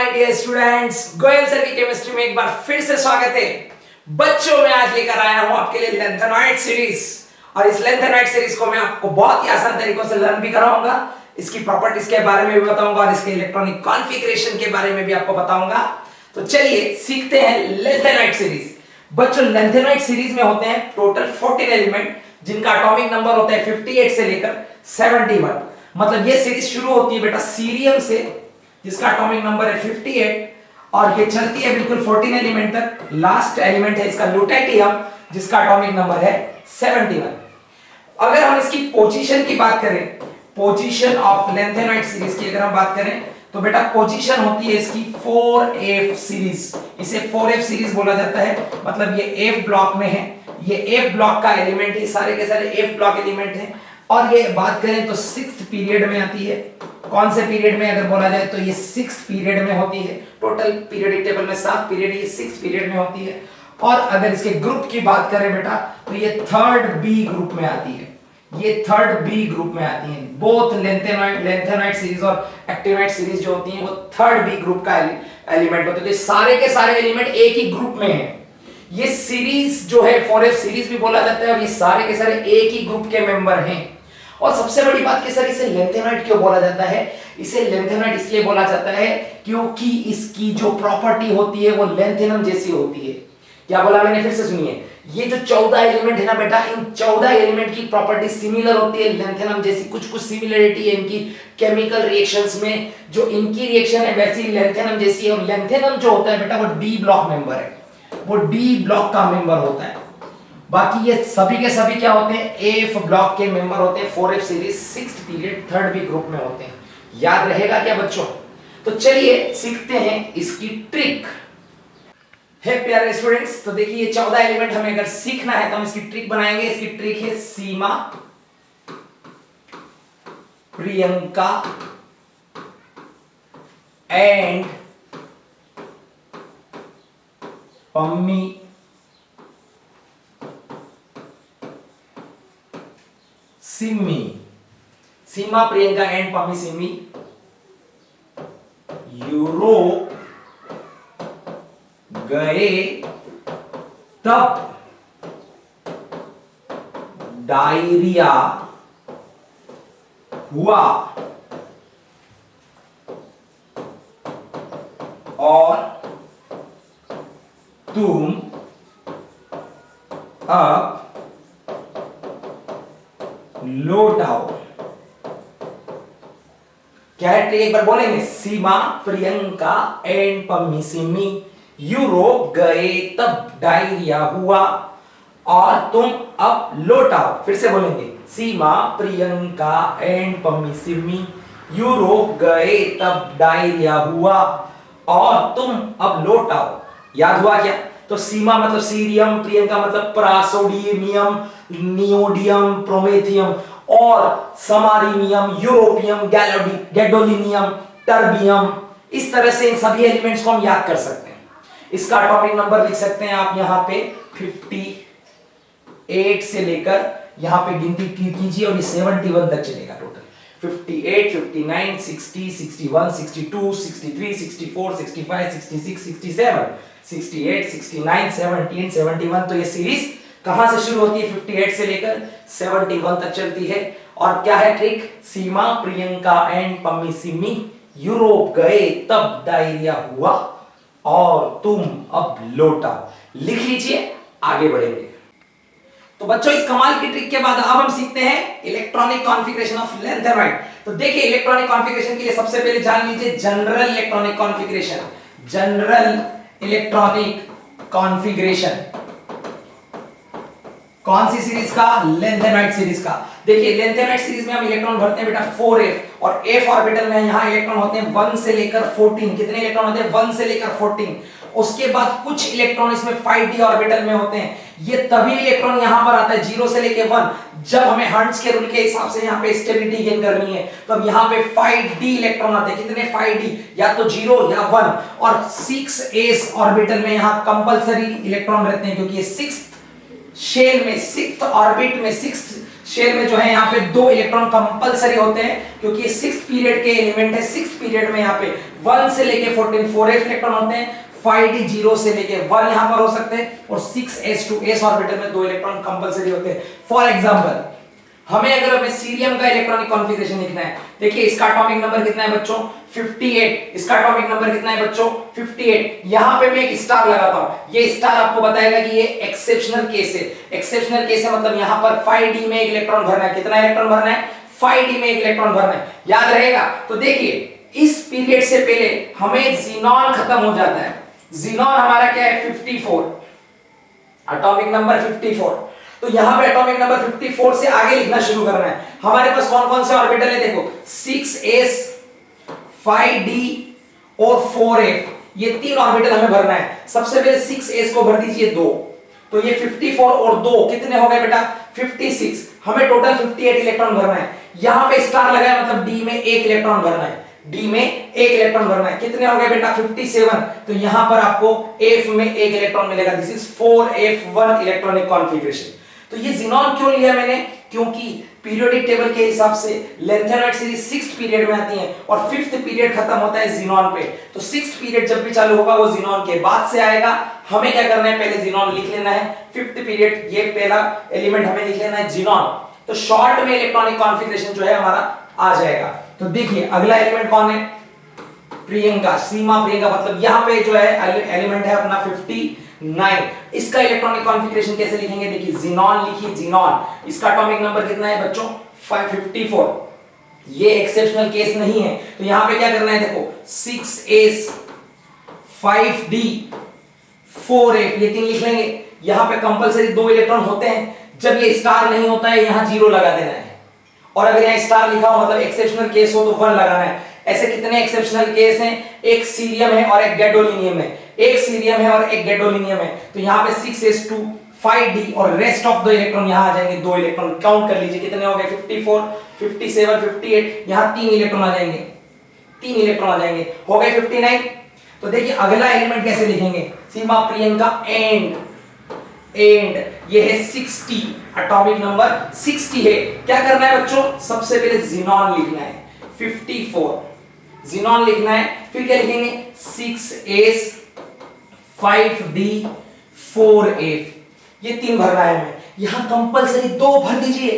My dear students, Goyal sir की chemistry में एक बार फिर से स्वागत है। बच्चों मैं आज लेकर आया हूं आपके लिए लेंथेनॉइड सीरीज, और इस लेंथेनॉइड सीरीज को मैं आपको बहुत ही आसान तरीकों से लर्न भी कराऊंगा। इसकी प्रॉपर्टीज के बारे में भी बताऊंगा और इसके इलेक्ट्रॉनिक कॉन्फ़िगरेशन के बारे में भी आपको बताऊंगा। तो चलिए सीखते हैं लेंथेनॉइड सीरीज। बच्चों लेंथेनॉइड सीरीज में होते हैं टोटल 14 एलिमेंट, जिनका एटॉमिक नंबर होता है 58 से लेकर 71। मतलब ये सीरीज शुरू होती है बेटा सीरियम से, जिसका एटॉमिक नंबर है 58, और ये चलती है बिल्कुल 14 एलिमेंट तक। लास्ट एलिमेंट है इसका लुटेटियम, जिसका एटॉमिक नंबर है 71। अगर हम इसकी पोजीशन की बात करें, पोजीशन ऑफ लेंथेनॉइड सीरीज की अगर हम बात करें, तो बेटा पोजीशन होती है इसकी 4f सीरीज। इसे 4f सीरीज बोला जाता है, मतलब ये f ब्लॉक में है, ये f ब्लॉक का एलिमेंट है, सारे के सारे f ब्लॉक एलिमेंट हैं। और ये बात करें तो 6th पीरियड में आती है। कौन से पीरियड में अगर बोला जाए तो ये 6th पीरियड में होती है। टोटल पीरियडिक टेबल में 7 पीरियड, ये 6th पीरियड में होती है। और अगर इसके ग्रुप की बात करें बेटा, तो ये 3rd बी ग्रुप में आती है। ये 3rd बी ग्रुप में आती है। बोथ लेंथेनॉइड सीरीज और एक्टिनॉइड सीरीज जो होती है वो 3rd बी ग्रुप का एलिमेंट होते हैं। तो सारे के सारे एलिमेंट एक ही ग्रुप में हैं। ये सीरीज जो है 4f सीरीज भी बोला जाता है, और ये सारे के सारे एक ही ग्रुप के मेंबर हैं। और सबसे बड़ी बात कि सर इसे लेंथेनॉइड क्यों बोला जाता है? इसे लेंथेनॉइड इसलिए बोला जाता है क्योंकि इसकी जो प्रॉपर्टी होती है वो लेंथेनम जैसी होती है। क्या बोला मैंने, फिर से सुनिए। ये जो 14 एलिमेंट है ना बेटा, इन 14 एलिमेंट की प्रॉपर्टी सिमिलर होती है लेंथेनम जैसी। कुछ सिमिलरिटी है इनकी केमिकल रिएक्शंस में, जो इनकी रिएक्शन है वैसी लेंथेनम जैसी है। और लेंथेनम जो होता है बेटा वो डी ब्लॉक मेंबर है, वो डी ब्लॉक का मेंबर होता है। बाकी ये सभी के सभी क्या होते हैं, एफ ब्लॉक के मेंबर होते हैं। 4f series 6th period 3rd B group में होते हैं। याद रहेगा क्या बच्चों? तो चलिए सीखते हैं इसकी ट्रिक। है प्यारे स्टूडेंट्स, तो देखिए ये 14 एलिमेंट हमें अगर सीखना है तो हम इसकी ट्रिक बनाएंगे। इसकी ट्रिक है Seema, Priyanka and Pammi Simmi. Seema, Priyanka and Pammi Simmi Europe गए तब डायरिया हुआ और तुम अब लौट आओ। क्या है ट्रिक, एक बार बोलेंगे। सीमा, प्रियंका एंड पम्मी सिम्मी यूरोप गए तब डायरिया हुआ और तुम अब लौट आओ। फिर से बोलेंगे। सीमा, प्रियंका एंड पम्मी सिम्मी यूरोप गए तब डायरिया हुआ और तुम अब लौट आओ। याद हुआ क्या? तो सीमा मतलब सीरियम, प्रियंका मतलब प्रासोडियम, नियोडियम, प्रोमेथियम, और समारिनियम, यूरोपियम, गैडोलिनियम, टर्बियम। इस तरह से इन सभी एलिमेंट्स को हम याद कर सकते हैं। इसका एटॉमिक नंबर लिख सकते हैं आप यहां पे 58 से लेकर, यहां पे गिनती कीजिए और ये 71 तक चलेगा। टोटल 58, 59, 60, 61, 62, 63, 64, 65, 66, 67, 68, 69, 70, 71। तो ये सीरीज कहां से शुरू होती है? 58 से लेकर 71 तक चलती है। और क्या है trick? Seema, Priyanka and Pammi Simmi Europe गए तब डायरिया हुआ और तुम अब लौटा। लिख लीजिए, आगे बढ़ेंगे। तो बच्चों इस कमाल की ट्रिक के बाद अब हम सीखते हैं इलेक्ट्रॉनिक कॉन्फ़िगरेशन ऑफ लेंथेनॉइड। तो देखिए इलेक्ट्रॉनिक कॉन्फ़िगरेशन के लिए सबसे पहले जान लीजिए general electronic configuration. General electronic configuration कौन सी सीरीज का? लेंथेनॉइड सीरीज का। देखिए लेंथेनॉइड सीरीज में हम इलेक्ट्रॉन भरते हैं बेटा 4f, और f ऑर्बिटल में यहां इलेक्ट्रॉन होते हैं 1 से लेकर 14। कितने इलेक्ट्रॉन होते हैं? 1 से लेकर 14। उसके बाद कुछ इलेक्ट्रॉन इसमें 5d ऑर्बिटल में होते हैं। ये तभी इलेक्ट्रॉन यहां पर आता है 0 से लेकर 1, जब हमें हर्ट्ज के रूल के हिसाब से यहां पे स्टेबिलिटी गेन करनी है। तो अब यहां पे 5d इलेक्ट्रॉन आते हैं। कितने? 5d, या तो 0 या 1। और 6s ऑर्बिटल में यहां कंपलसरी इलेक्ट्रॉन रहते हैं, क्योंकि ये 6th शेल में, 6th ऑर्बिट में, 6th शेल में जो है यहाँ पे 2 इलेक्ट्रॉन कंपलसरी होते हैं, क्योंकि ये 6th पीरियड के एलिमेंट है। 6th पीरियड में यहाँ पे 1 से लेके 14 4f इलेक्ट्रॉन होते हैं, 5d 0 से लेके 1 यहां पर हो सकते हैं, और 6s2 s ऑर्बिटल में 2 इलेक्ट्रॉन कंपलसरी होते हैं। फॉर एग्जांपल हमें अगर हमें सीरियम का इलेक्ट्रॉनिक कॉन्फ़िगरेशन लिखना है, देखिए इसका एटॉमिक नंबर कितना है बच्चों 58, इसका एटॉमिक नंबर कितना है बच्चों 58। यहां पे मैं एक स्टार लगाता हूं, ये स्टार आपको बताएगा कि ये एक्सेप्शनल केस है। एक्सेप्शनल केस है मतलब यहां पर 5d में एक इलेक्ट्रॉन भरना है। कितना इलेक्ट्रॉन भरना है? 5d में एक इलेक्ट्रॉन भरना है, याद रहेगा। तो देखिए इस पीरियड से पहले हमें ज़ीनॉन खत्म हो जाता है। ज़ीनॉन हमारा क्या है 54, एटॉमिक नंबर 54। तो यहां पे एटॉमिक नंबर 54 से आगे लिखना शुरू करना है। हमारे पास कौन कौन से ऑर्बिटल है देखो, 6s 5d और 4f, ये 3 ऑर्बिटल हमें भरना है। सबसे पहले 6s को भर दीजिए 2, तो ये 54 और 2 कितने हो गए बेटा 56। हमें टोटल 58 इलेक्ट्रॉन भरना है। यहां पे स्टार लगाया मतलब d में एक इलेक्ट्रॉन भरना है, d में एक इलेक्ट्रॉन भरना है। कितने हो गए बेटा 57। तो यहां पर आपको f में एक इलेक्ट्रॉन मिलेगा, this is 4f1 electronic configuration. तो ये ज़ीनॉन क्यों लिया मैंने? क्योंकि पीरियोडिक टेबल के हिसाब से लेंथेनॉइड सीरीज 6th पीरियड में आती है और 5th पीरियड खत्म होता है ज़ीनॉन पे। तो 6th पीरियड जब भी चालू होगा वो ज़ीनॉन के बाद से आएगा। हमें क्या करना है, पहले ज़ीनॉन लिख लेना है। 5th पीरियड ये पहला एलिमेंट हमें लिख लेना है ज़ीनॉन। तो शॉर्ट में इलेक्ट्रॉनिक कॉन्फ़िगरेशन जो है हमारा आ जाएगा। तो देखिए अगला एलिमेंट कौन है? प्रियंका, सीमा प्रियंका, मतलब यहां पे जो है एलिमेंट है अपना 59। इसका इलेक्ट्रॉनिक कॉन्फ़िगरेशन कैसे लिखेंगे? देखिए ज़ीनॉन लिखिए, ज़ीनॉन। इसका एटॉमिक नंबर कितना है बच्चों 554। ये एक्सेप्शनल केस नहीं है, तो यहां पे क्या करना है देखो 6s 5d 4f, ये 3 लिख लेंगे। यहां पे कंपलसरी 2 इलेक्ट्रॉन होते हैं। जब ये स्टार नहीं होता है यहां 0 लगा देना है, और अगर यहां स्टार लिखा हो मतलब एक्सेप्शनल केस हो तो 1 लगाना है। ऐसे कितने एक्सेप्शनल केस हैं? एक सीरियम है और एक गैडोलिनियम है, एक सीरियम है और एक गैडोलिनियम है। तो यहां पे 6s2 5d और रेस्ट ऑफ 2 इलेक्ट्रॉन यहां आ जाएंगे। 2 इलेक्ट्रॉन काउंट कर लीजिए कितने हो गए 54 57 58, यहां 3 इलेक्ट्रॉन आ जाएंगे, 3 इलेक्ट्रॉन आ जाएंगे, हो गए 59। तो देखिए अगला एलिमेंट कैसे लिखेंगे? सीमा प्रियंका एंड ये है 60, एटॉमिक नंबर 60 है। क्या करना है बच्चों? सबसे पहले ज़ीनॉन लिखना है 54, ज़ीनॉन लिखना है। फिर क्या लिखेंगे 6s 5d 4f, ये 3 भरना है हमें। यहां कंपलसरी 2 भर दीजिए,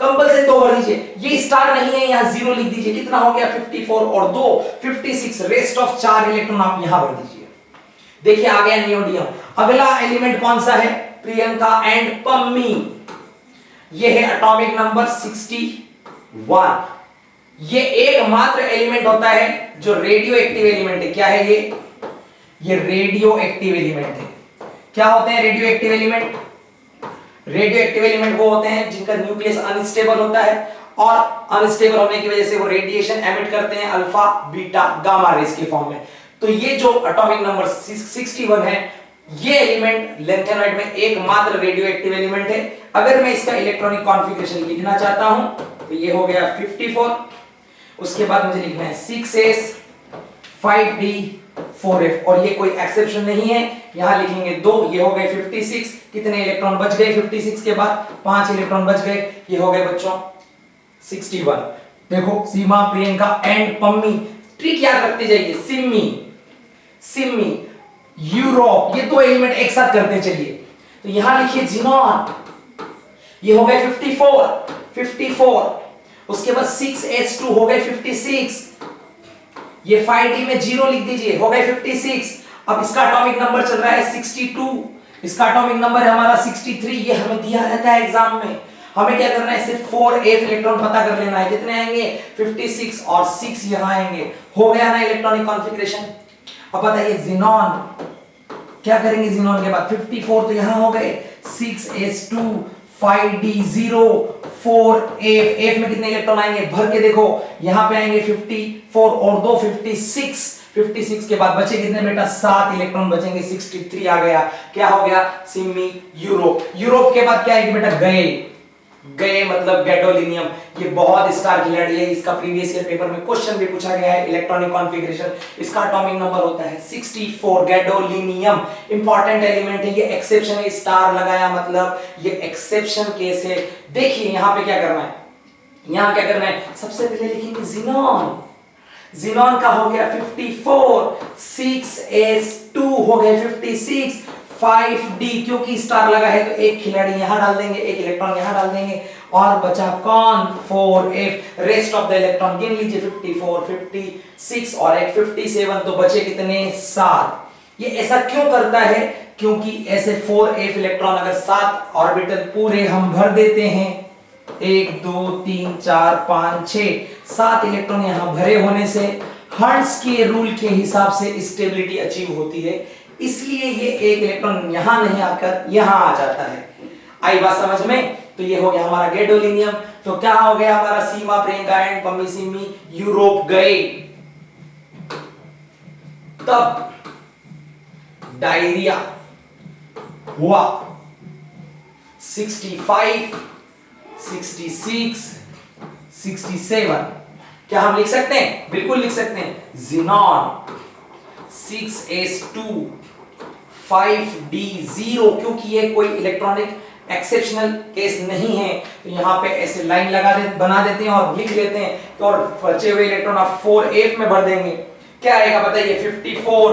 कंपलसरी 2 भर दीजिए। ये स्टार नहीं है, यहां 0 लिख दीजिए। कितना हो गया 54 और 2 56, रेस्ट ऑफ 4 इलेक्ट्रॉन आप यहां भर दीजिए। देखिए आ गया नियोडियम। अगला एलिमेंट कौन सा है? प्रियंका एंड पम्मी। ये है एटॉमिक नंबर 61। ये एकमात्र एलिमेंट होता है जो रेडियो एक्टिव एलिमेंट है। क्या है ये रेडियो एक्टिव एलिमेंट है। क्या होते हैं radio active element? Radio active element वो होते हैं जिनका न्यूक्लियस अनस्टेबल होता है, और अनस्टेबल होने की वजह से वो रेडिएशन एमिट करते हैं अल्फा बीटा गामा रेज के फॉर्म में। तो ये जो एटॉमिक नंबर 61 है, ये एलिमेंट लेंथेनॉइड में एकमात्र रेडियो एक्टिव एलिमेंट है। अगर मैं इसका इलेक्ट्रॉनिक कॉन्फ़िगरेशन लिखना चाहता हूं तो ये हो गया 54, उसके बाद मुझे लिखना है 6s 5d 4f, और ये कोई एक्सेप्शन नहीं है। यहां लिखेंगे 2, ये हो गए 56। कितने इलेक्ट्रॉन बच गए 56 के बाद? 5 इलेक्ट्रॉन बच गए, ये हो गए बच्चों 61। देखो सीमा प्रियंका एंड पम्मी, ट्रिक याद रखते जाइए। सिम्मी यूरोप, ये 2 एलिमेंट एक साथ करते चलिए। तो यहां लिखिए ज़ीनॉन, ये हो गए 54। उसके बाद 6s2 हो गए 56, ये 5d में 0 लिख दीजिए, हो गए 56। अब इसका एटॉमिक नंबर चल रहा है 62, इसका एटॉमिक नंबर है हमारा 63। ये हमें दिया रहता है एग्जाम में। हमें क्या करना है, सिर्फ 4f इलेक्ट्रॉन पता कर लेना है। कितने आएंगे 56 और 6 यहां आएंगे। हो गया ना इलेक्ट्रॉनिक कॉन्फ़िगरेशन। अब बताइए ज़ीनॉन क्या करेंगे? ज़ीनॉन के बाद 54 तो यहां हो गए, 6s2 5d 0 4f, f में कितने इलेक्ट्रॉन आएंगे भर के देखो, यहां पे आएंगे 54 और 2 56 के बाद बचे कितने बेटा? 7 इलेक्ट्रॉन बचेंगे, 63 आ गया। क्या हो गया? सिमी यूरोप के बाद क्या आएगी बेटा? गए मतलब गैडोलिनियम। ये बहुत स्टार खिलाड़ी है, इसका प्रीवियस ईयर पेपर में क्वेश्चन भी पूछा गया है। इलेक्ट्रॉनिक कॉन्फ़िगरेशन, इसका एटॉमिक नंबर होता है 64, गैडोलिनियम। इंपॉर्टेंट एलिमेंट है, ये एक्सेप्शन है, स्टार लगाया मतलब ये एक्सेप्शन केस है। देखिए यहां पे क्या करना है, यहां क्या करना है, सबसे पहले लिखेंगे ज़ीनॉन। जिनॉन का हो गया 54, 6s2 हो गए 56, 5d क्योंकि स्टार लगा है तो एक खिलाड़ी यहां डाल देंगे, एक इलेक्ट्रॉन यहां डाल देंगे, और बचा कौन 4f। Rest of the electron गिन लीजिए 54, 56 और एक 57, तो बचे कितने 7। ये ऐसा क्यों करता है? क्योंकि ऐसे 4f इलेक्ट्रॉन अगर 7 ऑर्बिटल पूरे हम भर देते हैं, 1 2 3 4 5 6 7 इलेक्ट्रॉन यहां भरे होने से हर्ट्ज के रूल के हिसाब से स्टेबिलिटी अचीव होती है, इसलिए ये एक इलेक्ट्रॉन यहां नहीं आकर यहां आ जाता है। आई बात समझ में? तो ये हो गया हमारा गैडोलिनियम। तो क्या हो गया हमारा? सीमा, प्रियंका एंड पम्मी सिमी यूरोप गए। तब डायरिया हुआ 65, 66, 67। क्या हम लिख सकते हैं? बिल्कुल लिख सकते हैं। जिनॉन 6s2 5d0, क्योंकि ये कोई इलेक्ट्रॉनिक एक्सेप्शनल केस नहीं है, तो यहां पे ऐसे लाइन बना देते हैं और लिख लेते हैं, तो और बचे हुए इलेक्ट्रॉन आप 4f में भर देंगे। क्या आएगा बताइए? 54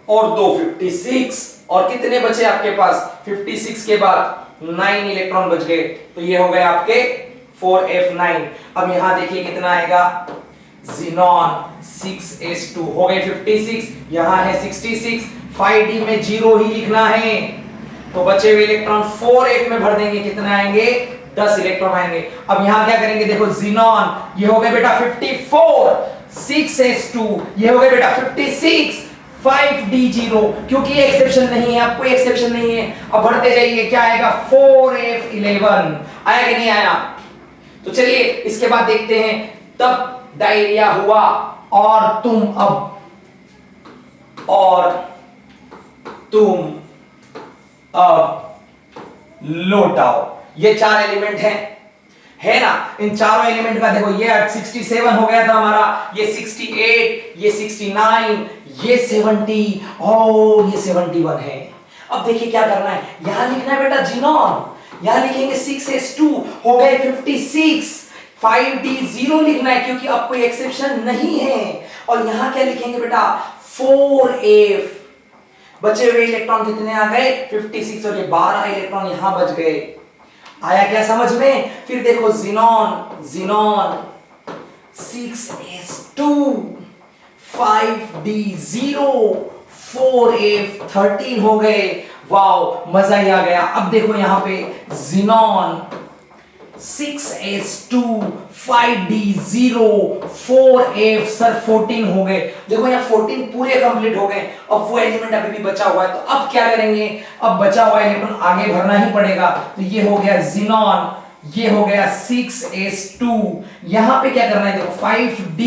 और 2 56, और कितने बचे आपके पास? 56 के बाद 9 इलेक्ट्रॉन बच गए, तो ये हो गए आपके 4f9। अब यहां देखिए कितना आएगा? जिनॉन 6s2 हो गए 56, यहां है 66, 5d में 0 ही लिखना है, तो बचे हुए इलेक्ट्रॉन 4f में भर देंगे, कितना आएंगे? 10 इलेक्ट्रॉन आएंगे। अब यहां क्या करेंगे? देखो जिनॉन ये हो गए बेटा 54, 6s2 ये हो गए बेटा 56, 5d0, क्योंकि ये एक्सेप्शन नहीं है, अब कोई एक्सेप्शन नहीं है। अब बढ़ते जाइए, क्या आएगा? 4f11 आया कि नहीं आया? तो चलिए इसके बाद देखते हैं। तब डायरिया हुआ और तुम अब लौटाओ। ये 4 एलिमेंट है ना? इन चारों एलिमेंट का देखो, ये 67 हो गया था हमारा, ये 68, ये 69, ये 70 और ये 71 है। अब देखिए क्या करना है, यहां लिखना है बेटा जिनॉन, यहां लिखेंगे 6s2 हो गए 56, 5d0 लिखना है क्योंकि अब कोई एक्सेप्शन नहीं है, और यहां क्या लिखेंगे बेटा? 4f। बचे हुए इलेक्ट्रॉन कितने आ गए? 56, और ये 12 इलेक्ट्रॉन यहां बच गए। आया क्या समझ में? फिर देखो जिनॉन 6s2 5d0 4f13 हो गए। वाओ, मजा ही आ गया। अब देखो यहां पे xenon 6s2 5d0 4f sir 14 हो गए। देखो यहाँ 14 पूरे कंप्लीट हो गए। अब वो एलिमेंट अभी भी बचा हुआ है, तो अब क्या करेंगे? अब बचा हुआ इलेक्ट्रॉन आगे भरना ही पड़ेगा। तो ये हो गया जिनॉन, ये हो गया 6s2, यहां पे क्या करना है? देखो 5d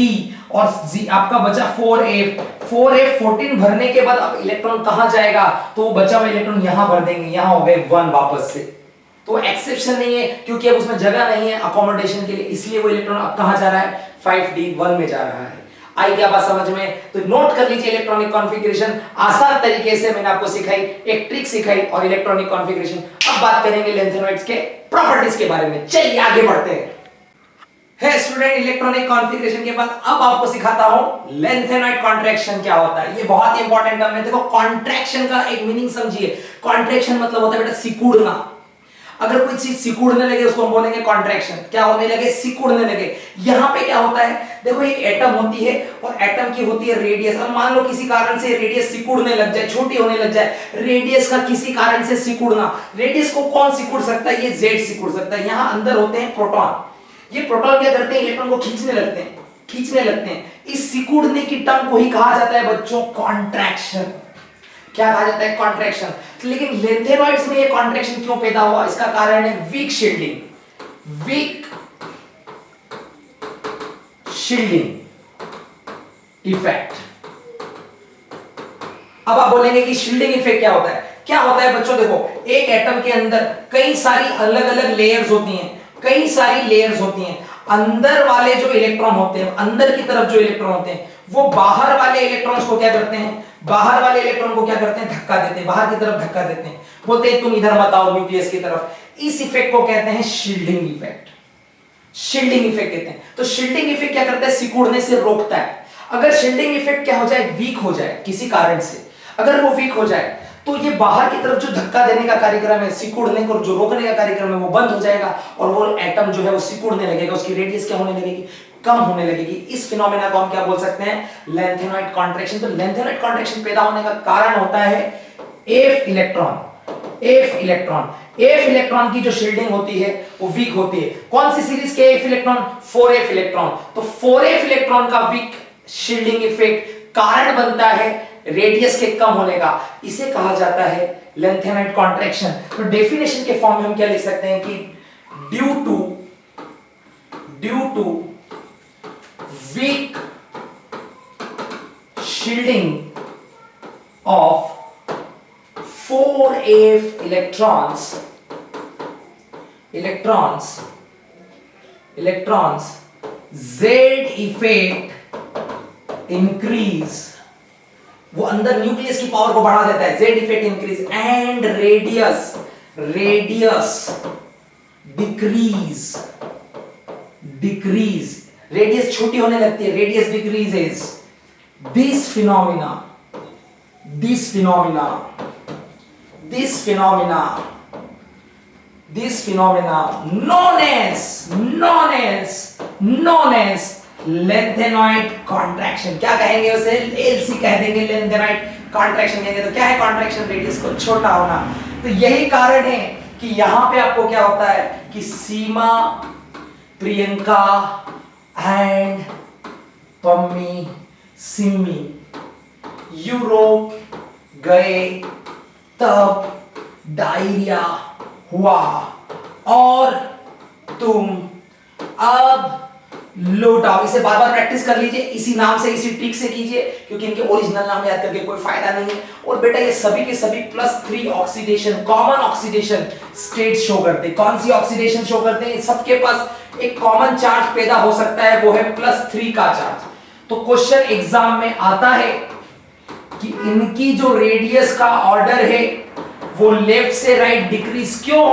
और आपका बचा 4f 14 भरने के बाद अब इलेक्ट्रॉन कहां जाएगा? तो बचा हुआ इलेक्ट्रॉन यहां भर देंगे, यहां हो गए 1 वापस से। तो एक्सेप्शन नहीं है क्योंकि अब उसमें जगह नहीं है अकोमोडेशन के लिए, इसलिए वो इलेक्ट्रॉन अब कहां जा रहा है? 5d1 में जा रहा है। आई क्या बात समझ में? तो नोट कर लीजिए इलेक्ट्रॉनिक कॉन्फ़िगरेशन आसान तरीके से मैंने आपको सिखाई, एक ट्रिक सिखाई और इलेक्ट्रॉनिक कॉन्फ़िगरेशन। अब बात करेंगे लैंथेनॉइड्स के प्रॉपर्टीज के बारे में। चलिए आगे बढ़ते हैं। है स्टूडेंट, इलेक्ट्रॉनिक कॉन्फ़िगरेशन के बाद अब आपको सिखाता हूं लैंथेनॉइड कॉन्ट्रैक्शन क्या होता है। ये बहुत ही इंपॉर्टेंट टर्म है। देखो कॉन्ट्रैक्शन का एक मीनिंग समझिए। कॉन्ट्रैक्शन मतलब होता है बेटा सिकुड़ना। अगर कोई चीज सिकुड़ने लगे उसको हम बोलेंगे कॉन्ट्रैक्शन। क्या होने लगे? सिकुड़ने लगे। यहां पे क्या होता है? देखो एक एटम होती है और एटम की होती है रेडियस। अब मान लो किसी कारण से रेडियस सिकुड़ने लग जाए, छोटी होने लग जाए, रेडियस का किसी कारण से सिकुड़ना। रेडियस को कौन सिकुड़ सकता है? ये जेड सिकुड़ सकता है। यहां अंदर होते हैं प्रोटॉन। ये प्रोटॉन क्या करते हैं? इलेक्ट्रॉन को खींचने लगते हैं। इस सिकुड़ने की टर्म को ही कहा जाता है बच्चों कॉन्ट्रैक्शन। क्या कहा जाता है? कॉन्ट्रैक्शन। लेकिन लैंथेनॉइड्स में ये कॉन्ट्रैक्शन क्यों पैदा हुआ? इसका कारण है वीक शील्डिंग इफेक्ट। अब आप बोलेंगे कि शील्डिंग इफेक्ट क्या होता है? क्या होता है बच्चों? देखो एक एटम के अंदर कई सारी अलग अलग लेयर्स होती हैं। अंदर वाले जो इलेक्ट्रॉन होते हैं, अंदर की तरफ जो इलेक्ट्रॉन होते हैं, वो बाहर वाले इलेक्ट्रॉन्स को क्या करते हैं? बाहर वाले इलेक्ट्रॉन को क्या करते हैं? धक्का देते हैं, बाहर की तरफ धक्का देते हैं। बोलते हैं तुम इधर मत आओ न्यूक्लियस की तरफ। इस इफेक्ट को कहते हैं शील्डिंग इफेक्ट कहते हैं। तो शील्डिंग इफेक्ट क्या करता है? सिकुड़ने से रोकता है। अगर शील्डिंग इफेक्ट क्या हो जाए, वीक हो जाए किसी कारण से, अगर वो वीक हो जाए तो ये बाहर की तरफ जो धक्का देने का कार्यक्रम है, सिकुड़ने को जो रोकने का कार्यक्रम है, वो बंद हो जाएगा और वो एटम जो है वो सिकुड़ने लगेगा, उसकी रेडियस क्या होने लगेगी, कम होने लगेगी। इस फिनोमेना को हम क्या बोल सकते हैं, लेंथेनॉइड कॉन्ट्रैक्शन। तो लेंथेनॉइड कॉन्ट्रैक्शन पैदा होने का कारण होता है एफ इलेक्ट्रॉन। एफ इलेक्ट्रॉन की जो शील्डिंग होती है वो वीक होती है। कौन सी सीरीज के एफ इलेक्ट्रॉन, 4f इलेक्ट्रॉन। तो 4f इलेक्ट्रॉन का वीक शील्डिंग इफेक्ट कारण बनता है रेडियस के कम होने का, इसे कहा जाता है लेंथेनॉइड कॉन्ट्रैक्शन। तो डेफिनेशन के फॉर्म में हम क्या लिख सकते हैं कि due to weak shielding of 4f electrons Z effect increase, वो अंदर न्यूक्लियस की पावर को बढ़ा देता है, Z effect increase and radius decrease, radius छोटी होने लगती है, radius decreases. This phenomena known as lengthenoid contraction। क्या कहेंगे उसे, एलसी कह देंगे, लेंथेनॉइड कॉन्ट्रैक्शन कहेंगे। तो क्या है कॉन्ट्रैक्शन, रेडियस को छोटा होना। तो यही कारण है कि यहां पे आपको क्या होता है कि सीमा, प्रियंका एंड पम्मी, सिमी यूरोप गए तब डायरिया हुआ और तुम अब लौट आओ। इसे बार बार प्रैक्टिस कर लीजिए, इसी नाम से, इसी ट्रिक से कीजिए, क्योंकि इनके ओरिजिनल नाम याद करके कोई फायदा नहीं है। और बेटा ये सभी के सभी +3 oxidation, common oxidation state show करते हैं। कौन सी ऑक्सीडेशन शो करते हैं, सबके पास एक कॉमन चार्ज पैदा हो सकता है, वो है +3 का चार्ज। तो क्वेश्चन एग्जाम में आता है कि इनकी जो रेडियस का ऑर्डर है वो लेफ्ट से राइट डिक्रीज क्यों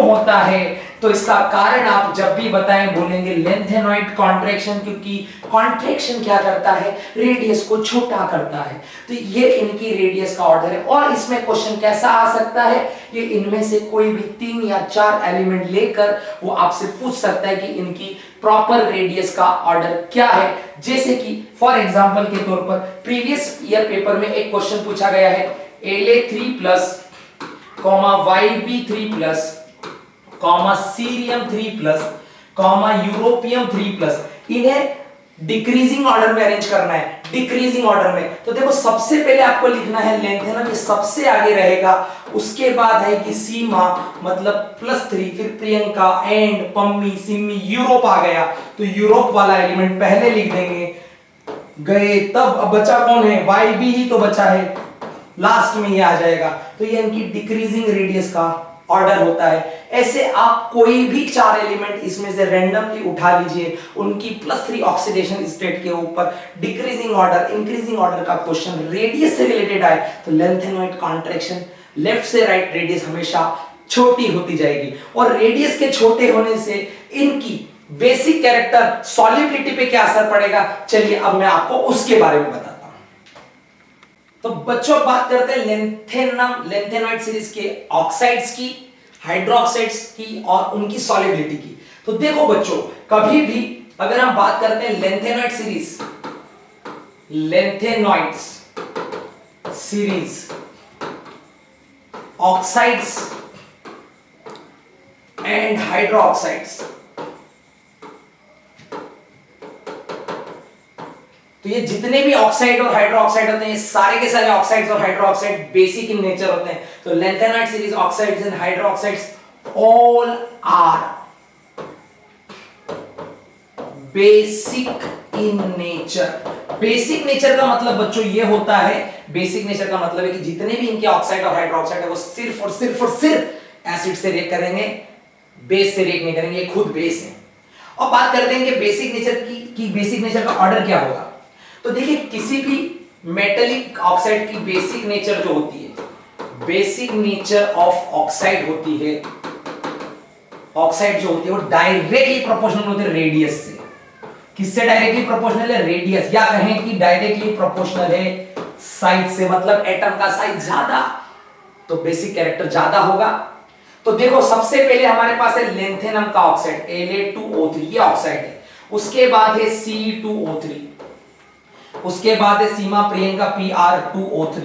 होता है, तो इसका कारण आप जब भी बताएं बोलेंगे लेंथेनॉइड कॉन्ट्रैक्शन, क्योंकि कॉन्ट्रैक्शन क्या करता है, रेडियस को छोटा करता है। तो ये इनकी रेडियस का ऑर्डर है। और इसमें क्वेश्चन कैसा आ सकता है, ये इनमें से कोई भी 3 या 4 एलिमेंट लेकर वो आपसे पूछ सकता है कि इनकी प्रॉपर रेडियस का ऑर्डर क्या है। जैसे कि फॉर एग्जांपल के तौर पर प्रीवियस ईयर पेपर में एक क्वेश्चन पूछा गया है, La3+, Yb3+, Cerium3+, यूरोपियम3+, इन्हें डिक्रीजिंग ऑर्डर में अरेंज करना है, डिक्रीजिंग ऑर्डर में। तो देखो सबसे पहले आपको लिखना है लेंथेनम, ये सबसे आगे रहेगा, उसके बाद है कि सीमा मतलब +3, फिर प्रियंका एंड पम्मी, सिमी, यूरोप आ गया, तो यूरोप वाला एलिमेंट पहले लिख देंगे, गए तब। अब बचा कौन है, YB ही तो बचा है, लास्ट में ये आ जाएगा। तो ये इनकी डिक्रीजिंग रेडियस का ऑर्डर होता है। ऐसे आप कोई भी 4 एलिमेंट इसमें से रैंडमली उठा लीजिए, उनकी +3 ऑक्सीडेशन स्टेट के ऊपर डिक्रीजिंग ऑर्डर, इंक्रीजिंग ऑर्डर का क्वेश्चन रेडियस से रिलेटेड आए तो लेंथेनॉइड कॉन्ट्रैक्शन, लेफ्ट से राइट रेडियस हमेशा छोटी होती जाएगी। और रेडियस के छोटे होने से इनकी बेसिक कैरेक्टर, सॉल्युबिलिटी पे क्या असर पड़ेगा, चलिए अब मैं आपको उसके बारे में बताता हूं। तो बच्चों बात करते हैं लेंथेनॉइड सीरीज के ऑक्साइड्स की, हाइड्रोक्साइड्स की और उनकी सॉल्युबिलिटी की। तो देखो बच्चों, कभी भी अगर हम बात करते हैं lanthanoid series oxides and hydroxides, तो ये जितने भी ऑक्साइड और हाइड्रोक्साइड होते हैं, ये सारे के सारे ऑक्साइड्स और हाइड्रोक्साइड बेसिक इन नेचर होते हैं। तो lanthanoid series oxides and hydroxides all are basic in nature. Basic nature का मतलब बच्चों ये होता है, बेसिक नेचर का मतलब है कि जितने भी इनके ऑक्साइड और हाइड्रोक्साइड है वो सिर्फ और सिर्फ एसिड से रिएक्ट करेंगे, बेस से रिएक्ट नहीं करेंगे, ये खुद बेस है। और बात करते हैं कि बेसिक नेचर की बेसिक नेचर का ऑर्डर क्या होगा। तो देखिए किसी भी मेटेलिक ऑक्साइड की बेसिक नेचर जो होती है, बेसिक नेचर ऑफ ऑक्साइड होती है, ऑक्साइड जो होती है वो डायरेक्टली प्रोपोर्शनल होती है रेडियस से। किससे डायरेक्टली प्रोपोर्शनल है? रेडियस, या कहें कि डायरेक्टली प्रोपोर्शनल है साइज से, मतलब एटम का साइज ज्यादा तो बेसिक कैरेक्टर ज्यादा होगा। तो देखो सबसे पहले हमारे पास है लेंथेनम का ऑक्साइड La2O3, ये ऑक्साइड है। उसके बाद है Ce2O3, उसके बाद है सीमा प्रियंका Pr2O3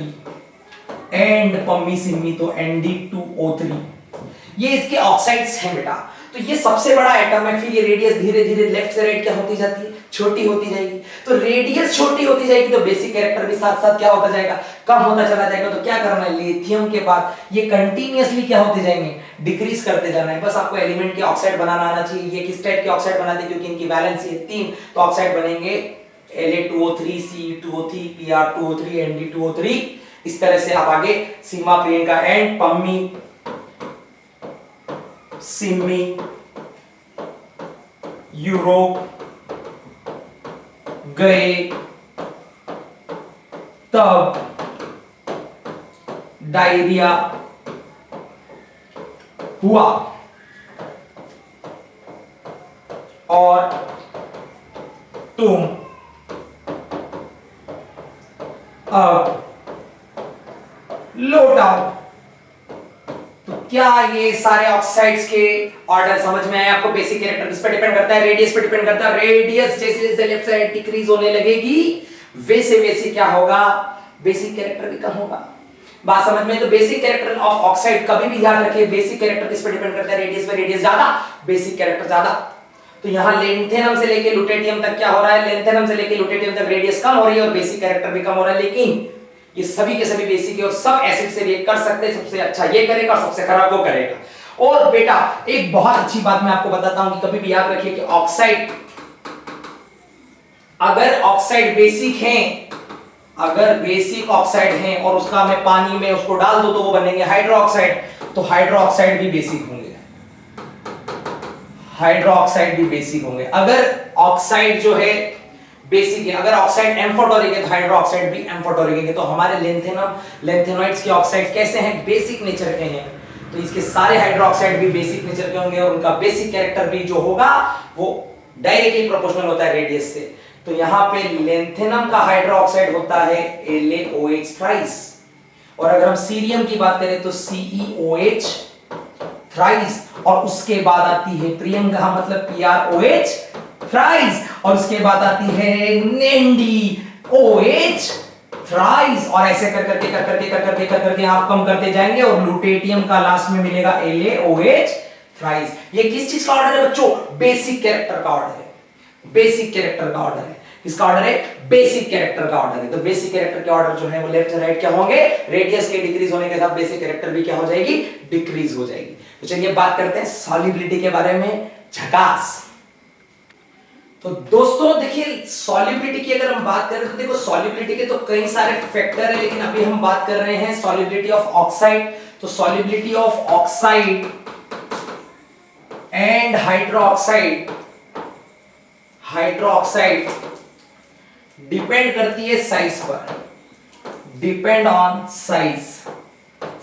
एंड पम्मी सिम्मी तो Nd2O3। ये इसके ऑक्साइड्स हैं बेटा। तो ये सबसे बड़ा एटम है। फिर ये रेडियस धीरे धीरे लेफ्ट से राइट क्या होती जाती है? छोटी होती जाएगी। तो रेडियस छोटी होती जाएगी तो बेसिक कैरेक्टर भी साथ साथ क्या होता जाएगा? कम होता चला जाएगा। तो क्या करना है? लिथियम के बाद ये कंटिन्यूअसली क्या होते जाएंगे? डिक्रीज करते जाना है। बस आपको एलिमेंट के ऑक्साइड बनाना आना चाहिए। ये किस टाइप के ऑक्साइड बनाते हैं? क्योंकि इनकी वैलेंसी है 3, तो ऑक्साइड बनेंगे La2O3, Ce2O3, Pr2O3, Nd2O3। इस तरह से आप आगे सीमा प्रियंका एंड पम्मी सिम्मी यूरोप गए, तब डायरिया हुआ और तुम अब लौट आओ। तो क्या ये सारे ऑक्साइड्स के ऑर्डर समझ में आए आपको? बेसिक कैरेक्टर किस पे डिपेंड करता है? रेडियस पे डिपेंड करता है। रेडियस जैसे जैसे लेफ्ट साइड डिक्रीज होने लगेगी वैसे वैसे क्या होगा? बेसिक कैरेक्टर भी कम होगा। बात समझ में? तो बेसिक कैरेक्टर ऑफ ऑक्साइड कभी भी ध्यान रखिए, बेसिक कैरेक्टर किस पे डिपेंड करता है? रेडियस पे। रेडियस ज्यादा, बेसिक कैरेक्टर ज्यादा। तो यहां लेंथेनम से लेके लुटेटियम तक क्या हो रहा है? लेंथेनम से लेके लुटेटियम तक रेडियस कम हो रही है और बेसिक कैरेक्टर भी कम हो रहा है। लेकिन ये सभी के सभी बेसिक है और सब एसिड से रिएक्ट कर सकते हैं। सबसे अच्छा ये करेगा और सबसे खराब वो करेगा। और बेटा एक बहुत अच्छी बात मैं आपको बताता हूं कि कभी भी याद रखिए कि ऑक्साइड, अगर ऑक्साइड बेसिक हैं, अगर बेसिक ऑक्साइड हैं और उसका मैं पानी में उसको डाल दो तो वो बनेंगे हाइड्रोक्साइड। तो हाइड्रोक्साइड भी बेसिक होंगे, हाइड्रोक्साइड भी बेसिक होंगे। अगर ऑक्साइड जो है बेसिक है, अगर ऑक्साइड एम्फोटेरिक है तो हाइड्रोक्साइड भी एम्फोटेरिक है। तो हमारे लेंथेनॉइड्स के ऑक्साइड कैसे हैं? बेसिक नेचर के हैं। तो इसके सारे हाइड्रोक्साइड भी बेसिक नेचर के होंगे और उनका बेसिक कैरेक्टर भी जो होगा वो डायरेक्टली प्रोपोर्शनल होता है रेडियस से। तो यहां पे लेंथेनम का हाइड्रोक्साइड होता है LaOH थ्राइस, और अगर हम सीरियम की बात करें तो CeOH थ्राइस, और उसके बाद आती है प्रियंका मतलब PrOH थ्राइस, और उसके बाद आती है NdOH थ्राइस, और ऐसे कर करके आप कम करते जाएंगे और लुटेटियम का लास्ट में मिलेगा LaOH थ्राइस। ये किस चीज का ऑर्डर है बच्चों? बेसिक कैरेक्टर का ऑर्डर है। बेसिक कैरेक्टर का ऑर्डर है। किसका ऑर्डर है? बेसिक कैरेक्टर का ऑर्डर है। तो बेसिक कैरेक्टर के ऑर्डर जो है वो लेफ्ट से राइट क्या होंगे? रेडियस के डिक्रीज होने के साथ बेसिक कैरेक्टर भी क्या हो जाएगी? डिक्रीज हो जाएगी। तो चलिए बात करते हैं सॉल्युबिलिटी के बारे में। झकास। तो दोस्तों देखिए सॉल्युबिलिटी की अगर हम बात करें तो देखो सॉल्युबिलिटी के तो कई सारे फैक्टर हैं, लेकिन अभी हम बात कर रहे हैं सॉल्युबिलिटी ऑफ ऑक्साइड। तो solubility of oxide and hydroxide, hydroxide depend करती है साइज पर, डिपेंड ऑन साइज।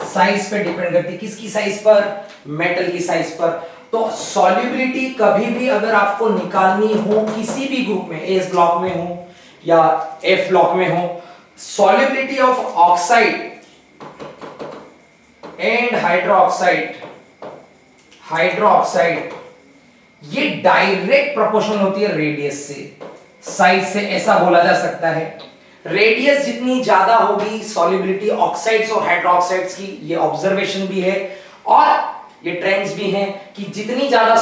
साइज पे डिपेंड करती है। किसकी साइज पर? मेटल की साइज पर। तो सॉल्युबिलिटी कभी भी अगर आपको निकालनी हो किसी भी ग्रुप में, एस ब्लॉक में हो या एफ ब्लॉक में हो, solubility of oxide and hydroxide, hydroxide ये डायरेक्ट प्रोपोर्शनल होती है रेडियस से, साइज से। ऐसा बोला जा सकता है रेडियस जितनी ज्यादा होगी सॉल्युबिलिटी ऑक्साइड्स और हाइड्रोक्साइड्स की, ये ऑब्जर्वेशन भी है और ये ट्रेंड्स भी हैं कि जितनी ज्यादा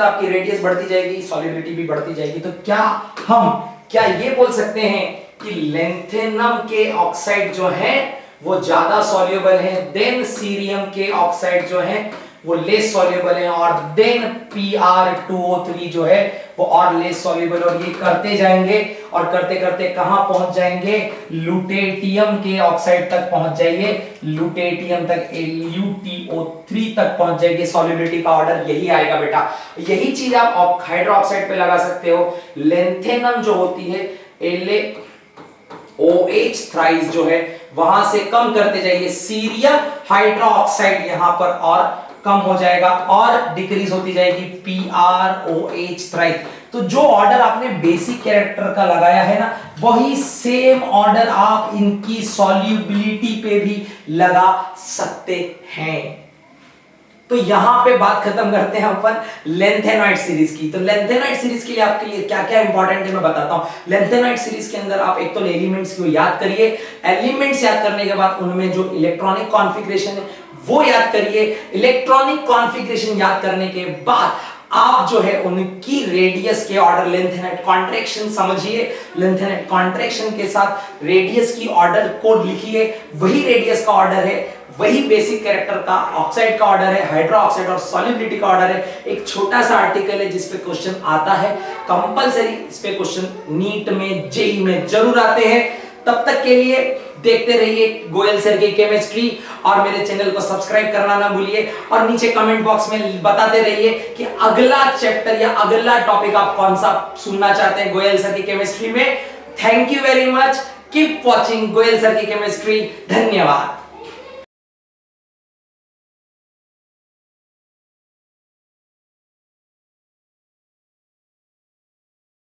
आपकी रेडियस बढ़ती जाएगी सॉल्युबिलिटी भी बढ़ती जाएगी। तो क्या ये बोल सकते हैं कि लेंथेनम के ऑक्साइड जो है वो ज्यादा सॉल्युबल है देन सीरियम के ऑक्साइड जो है वो लेस सॉल्युबल है, और देन Pr2O3 जो है वो और लेस सॉल्युबल, और ये करते जाएंगे और करते करते कहां पहुंच जाएंगे? लुटेटियम के ऑक्साइड तक पहुंच जाएंगे, लुटेटियम तक LuTO3 तक पहुंच जाएंगे। सॉल्युबिलिटी का ऑर्डर यही आएगा बेटा। यही चीज आप हाइड्रोक्साइड पे लगा सकते हो। लेंथेनम जो होती है LaOH थ्राइस जो है वहां से कम करते जाइए, सीरियम हाइड्रोक्साइड यहां पर और कम हो जाएगा और डिक्रीज होती जाएगी PROH थ्राइस। तो जो ऑर्डर आपने बेसिक कैरेक्टर का लगाया है ना, वही सेम ऑर्डर आप इनकी सॉल्युबिलिटी पे भी लगा सकते हैं। तो यहां पे बात खत्म करते हैं अपन लेंथेनॉइड सीरीज की। तो लेंथेनॉइड सीरीज के लिए आपके लिए क्या क्या इंपॉर्टेंट है मैं बताता हूं। लेंथेनॉइड सीरीज के अंदर आप एक तो एलिमेंट्स को याद करिए, एलिमेंट्स याद करने के बाद उनमें जो इलेक्ट्रॉनिक कॉन्फ़िगरेशन है वो याद करिए। इलेक्ट्रॉनिक कॉन्फ़िगरेशन याद करने के बाद आप जो है उनकी रेडियस के ऑर्डर लेंथेनॉइड कॉन्ट्रैक्शन समझिए, लेंथेनॉइड कॉन्ट्रैक्शन के साथ रेडियस की ऑर्डर कोड लिखिए। वही रेडियस का ऑर्डर है, वही बेसिक कैरेक्टर का ऑक्साइड का ऑर्डर है, हाइड्रो ऑक्साइड और सॉल्युबिलिटी का ऑर्डर है। एक छोटा सा आर्टिकल है जिस पे क्वेश्चन आता है, कंपलसरी इस पे क्वेश्चन नीट में जेई में जरूर आते हैं। तब तक के लिए देखते रहिए गोयल सर की केमिस्ट्री और मेरे चैनल को सब्सक्राइब करना ना भूलिए और नीचे कमेंट बॉक्स में बताते रहिए कि अगला चैप्टर या अगला टॉपिक आप कौन सा सुनना चाहते हैं गोयल सर की केमिस्ट्री में। Thank you very much, keep watching Goyal sir की केमिस्ट्री। धन्यवाद।